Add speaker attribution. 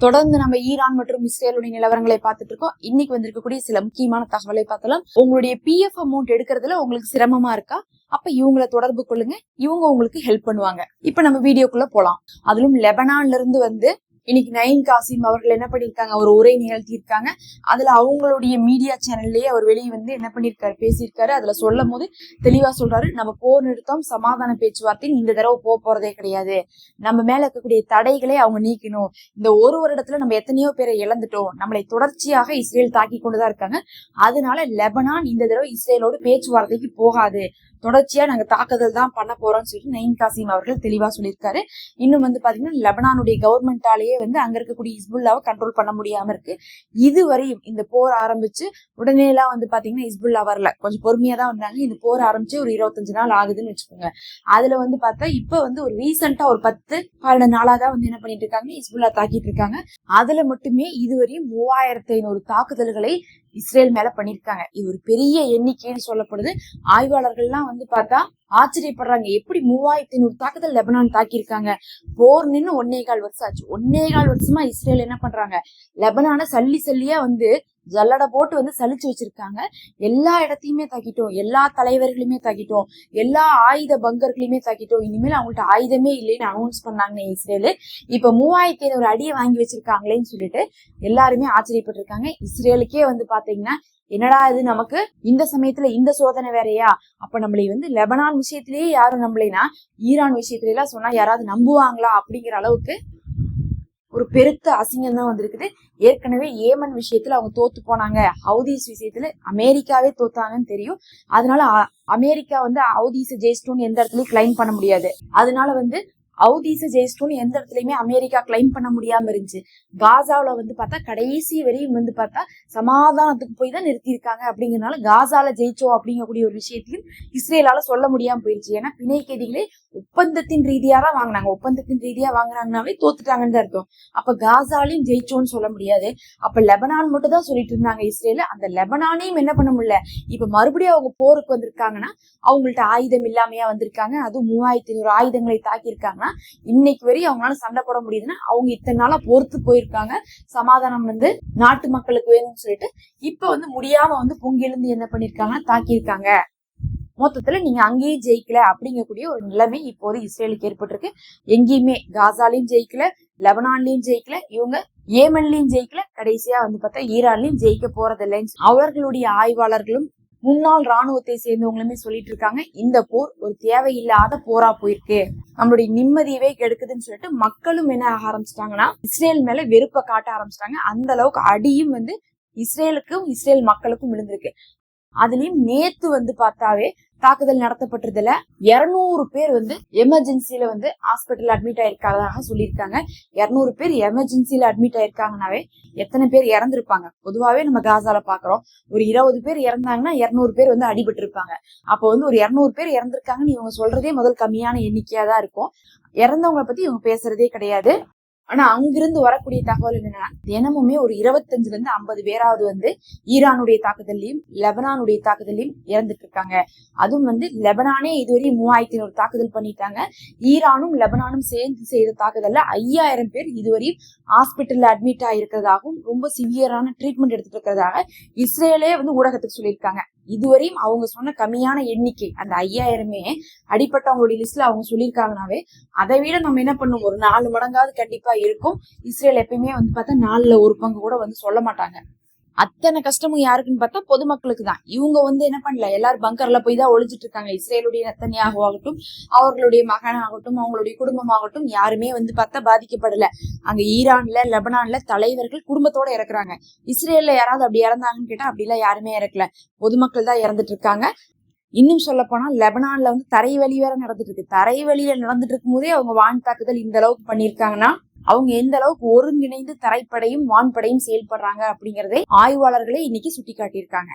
Speaker 1: தொடர்ந்து நம்ம ஈரான் மற்றும் இஸ்ரேலுடைய நிலவரங்களை பார்த்துட்டு இருக்கோம். இன்னைக்கு வந்திருக்கக்கூடிய சில முக்கியமான தகவலை பார்த்தலாம். உங்களுடைய PF அமௌண்ட் எடுக்கிறதுல உங்களுக்கு சிரமமா இருக்கா? அப்ப இவங்களை தொடர்பு கொள்ளுங்க, இவங்க உங்களுக்கு ஹெல்ப் பண்ணுவாங்க. இப்ப நம்ம வீடியோக்குள்ள போலாம். அதிலும் லெபனான்ல இருந்து இன்னைக்கு நயீம் காசிம் அவர்கள் என்ன பண்ணிருக்காங்க, ஒரு உரை நிகழ்த்தியிருக்காங்க. அதுல அவங்களுடைய மீடியா சேனல்லயே அவர் வெளியே என்ன பண்ணிருக்காரு, பேசியிருக்காரு. அதுல சொல்லும் போது தெளிவா சொல்றாரு, நம்ம போர் நிறுத்தம் சமாதான பேச்சுவார்த்தை இந்த தடவை போறதே கிடையாது. நம்ம மேல இருக்கக்கூடிய தடைகளை அவங்க நீக்கணும். இந்த ஒரு வருடத்துல நம்ம எத்தனையோ பேரை இழந்துட்டோம். நம்மளை தொடர்ச்சியாக இஸ்ரேல் தாக்கி கொண்டுதான் இருக்காங்க. அதனால லெபனான் இந்த தடவை இஸ்ரேலோடு பேச்சுவார்த்தைக்கு போகாது, தொடர்ச்சியா நாங்க தாக்குதல் தான் பண்ண போறோம்னு சொல்லிட்டு நயீம் காசிம் அவர்கள் தெளிவா சொல்லியிருக்காரு. இன்னும் பாத்தீங்கன்னா லெபனானுடைய கவர்மெண்டாலேயே அங்க இருக்கக்கூடிய ஹிஸ்புல்லாவை கண்ட்ரோல் பண்ண முடியாம இருக்கு. இதுவரையும் இந்த போர் ஆரம்பிச்சு உடனே எல்லாம் பாத்தீங்கன்னா ஹிஸ்புல்லா வரல, கொஞ்சம் பொறுமையா தான் வந்தாங்க. இந்த போர் ஆரம்பிச்சு ஒரு 25 நாள் ஆகுதுன்னு வச்சுக்கோங்க. அதுல பார்த்தா இப்ப ஒரு ரீசெண்டா ஒரு 10-12 நாளா தான் என்ன பண்ணிட்டு இருக்காங்க, ஹிஸ்புல்லா தாக்கிட்டு இருக்காங்க. அதுல மட்டுமே இதுவரையும் 3500 தாக்குதல்களை இஸ்ரேல் மேல பண்ணிருக்காங்க. இது ஒரு பெரிய எண்ணிக்கைன்னு சொல்லப்படுது. ஆய்வாளர்கள்லாம் பார்த்தா ஆச்சரியப்படுறாங்க, எப்படி 3500 தாக்குதல் லெபனான் தாக்கியிருக்காங்க. போர் நின்று 1.25 வருஷம் ஆச்சு. 1.25 வருஷமா இஸ்ரேல் என்ன பண்றாங்க, லெபனான சல்லியா ஜல்லடை போட்டு சலிச்சு வச்சிருக்காங்க. எல்லா இடத்தையுமே தாக்கிட்டோம், எல்லா தலைவர்களுமே தாக்கிட்டோம், எல்லா ஆயுத பங்கர்களையுமே தாக்கிட்டோம். இனிமேல் அவங்கள்ட்ட ஆயுதமே இல்லைன்னு அனௌன்ஸ் பண்ணாங்க இஸ்ரேலு. இப்ப 3500 அடியை வாங்கி வச்சிருக்காங்களேன்னு சொல்லிட்டு எல்லாருமே ஆச்சரியப்பட்டிருக்காங்க. இஸ்ரேலுக்கே பாத்தீங்கன்னா என்னடா இது, நமக்கு இந்த சமயத்துல இந்த சோதனை வேறையா? அப்ப நம்மளை லெபனான் விஷயத்திலேயே யாரும் நம்பலைன்னா ஈரான் விஷயத்துல எல்லாம் சொன்னா யாராவது நம்புவாங்களா அப்படிங்கிற அளவுக்கு ஒரு பெருத்த அசிங்கம் தான் வந்திருக்குது. ஏற்கனவே ஏமன் விஷயத்துல அவங்க தோத்து போனாங்க, ஹவுதீஸ் விஷயத்துல அமெரிக்காவே தோத்தாங்கன்னு தெரியும். அதனால அமெரிக்கா ஹவுதீஸை ஜெயிச்சிட்டோம்னு எந்த இடத்துலயும் கிளைம் பண்ண முடியாது. அதனால ஹவுதீஸை ஜெயிச்சிட்டோம்னு எந்த இடத்துலயுமே அமெரிக்கா கிளைம் பண்ண முடியாம இருந்துச்சு. காசாவில பார்த்தா கடைசி வரையும் பார்த்தா சமாதானத்துக்கு போய் தான் நிறுத்திருக்காங்க. அப்படிங்கறதுனால காசால ஜெயிச்சோம் அப்படிங்கக்கூடிய ஒரு விஷயத்தையும் இஸ்ரேலால சொல்ல முடியாம போயிருச்சு. ஏன்னா பிணை கைதிகளே ஒப்பந்தத்தின் ரீதியா தான் வாங்கினாங்க. ஒப்பந்தத்தின் ரீதியா வாங்கினாங்கன்னாவே தோத்துட்டாங்கன்னு தான் அர்த்தம். அப்ப காசாலையும் ஜெயிச்சோன்னு சொல்ல முடியாது. அப்ப லெபனான் மட்டும் தான் சொல்லிட்டு இருந்தாங்க இஸ்ரேல். அந்த லெபனானையும் என்ன பண்ண முடியல. இப்ப மறுபடியும் அவங்க போருக்கு வந்திருக்காங்கன்னா அவங்கள்ட்ட ஆயுதம் இல்லாமையா வந்திருக்காங்க. அதுவும் 3500 ஆயுதங்களை தாக்கியிருக்காங்கன்னா இன்னைக்கு வரையும் அவங்களால சண்டை போட முடியுதுன்னா அவங்க இத்தனை நாளா பொறுத்து போயிருக்காங்க. சமாதானம் நாட்டு மக்களுக்கு வேணும்னு சொல்லிட்டு இப்ப முடியாம பொங்கிலிருந்து என்ன பண்ணிருக்காங்கன்னா தாக்கியிருக்காங்க. மொத்தத்துல நீங்க அங்கேயும் ஜெயிக்கல அப்படிங்கக்கூடிய ஒரு நிலைமை இப்போது இஸ்ரேலுக்கு ஏற்பட்டிருக்கு. எங்கேயுமே காசாலையும் ஜெயிக்கல, லெபனான்லயும் ஜெயிக்கல, இவங்க ஏமன்லயும் ஜெயிக்கல, கடைசியா பார்த்தா ஈரான்லயும் ஜெயிக்க போறதில்லைன்னு அவர்களுடைய ஆய்வாளர்களும் முன்னாள் ராணுவத்தை சேர்ந்தவங்களுமே சொல்லிட்டு இருக்காங்க. இந்த போர் ஒரு தேவையில்லாத போரா போயிருக்கு, நம்மளுடைய நிம்மதியவே கெடுக்குதுன்னு சொல்லிட்டு மக்களும் என்ன ஆக ஆரம்பிச்சிட்டாங்கன்னா இஸ்ரேல் மேல வெறுப்பை காட்ட ஆரம்பிச்சிட்டாங்க. அந்த அளவுக்கு அடியும் இஸ்ரேலுக்கும் இஸ்ரேல் மக்களுக்கும் விழுந்திருக்கு. அதுலயும் நேத்து பார்த்தாவே தாக்குதல் நடத்தப்பட்டதுல 200 பேர் எமர்ஜென்சில ஹாஸ்பிட்டல் அட்மிட் ஆயிருக்காங்க சொல்லியிருக்காங்க. 200 பேர் எமர்ஜென்சில அட்மிட் ஆயிருக்காங்கனாவே எத்தனை பேர் இறந்திருப்பாங்க? பொதுவாவே நம்ம காசால பாக்குறோம், ஒரு 20 பேர் இறந்தாங்கன்னா 200 பேர் அடிபட்டு இருப்பாங்க. அப்போ ஒரு 200 பேர் இறந்திருக்காங்கன்னு இவங்க சொல்றதே முதல் கம்மியான எண்ணிக்கையா தான் இருக்கும். இறந்தவங்களை பத்தி இவங்க பேசுறதே கிடையாது. ஆனா அங்கிருந்து வரக்கூடிய தகவல் என்னன்னா தினமுமே ஒரு 25 இருந்து 50 பேராவது ஈரானுடைய தாக்குதலையும் லெபனானுடைய தாக்குதலையும் இறந்துட்டு இருக்காங்க. அதுவும் லெபனானே இதுவரையும் 3500 தாக்குதல் பண்ணிட்டாங்க. ஈரானும் லெபனானும் சேர்ந்து செய்த தாக்குதல்ல 5000 பேர் இதுவரையும் ஹாஸ்பிட்டல்ல அட்மிட் ஆயிருக்கிறதாகவும் ரொம்ப சிவியரான ட்ரீட்மெண்ட் எடுத்துட்டு இருக்கிறதாக இஸ்ரேலே ஊடகத்துக்கு சொல்லியிருக்காங்க. இதுவரையும் அவங்க சொன்ன கம்மியான எண்ணிக்கை அந்த 5000மே அடிப்பட்டவங்களுடைய லிஸ்ட்ல அவங்க சொல்லியிருக்காங்கனாவே அதை விட நம்ம என்ன பண்ணுவோம், ஒரு 4 மடங்காவது கண்டிப்பா இருக்கும். இஸ்ரேல் எப்பயுமே பார்த்தா 4ல் 1 பங்கு கூட சொல்ல மாட்டாங்க. அத்தனை கஷ்டமும் யாருக்குன்னு பார்த்தா பொதுமக்களுக்கு தான். இவங்க என்ன பண்ணல, எல்லாரும் பங்கர்ல போய் தான் ஒழிஞ்சிட்டு இருக்காங்க. இஸ்ரேலுடைய நெத்தன்யாஹு ஆகட்டும், அவர்களுடைய மகனாகட்டும், அவங்களுடைய குடும்பமாகட்டும் யாருமே பார்த்தா பாதிக்கப்படல. அங்க ஈரான்ல லெபனான்ல தலைவர்கள் குடும்பத்தோட இறக்குறாங்க. இஸ்ரேல்ல யாராவது அப்படி இறந்தாங்கன்னு கேட்டா அப்படிலாம் யாருமே இறக்கல, பொதுமக்கள் தான் இறந்துட்டு இருக்காங்க. இன்னும் சொல்ல போனா லெபனான்ல தரை வழி வேற நடந்துட்டு இருக்கு. தரை வழியில நடந்துட்டு இருக்கும் போதே அவங்க வான் தாக்குதல் இந்த அளவுக்கு பண்ணிருக்காங்கன்னா அவங்க எந்த அளவுக்கு ஒருங்கிணைந்து தரைப்படையும் வான்படையும் செயல்படுறாங்க அப்படிங்கறதை ஆய்வாளர்களே இன்னைக்கு சுட்டி காட்டியிருக்காங்க.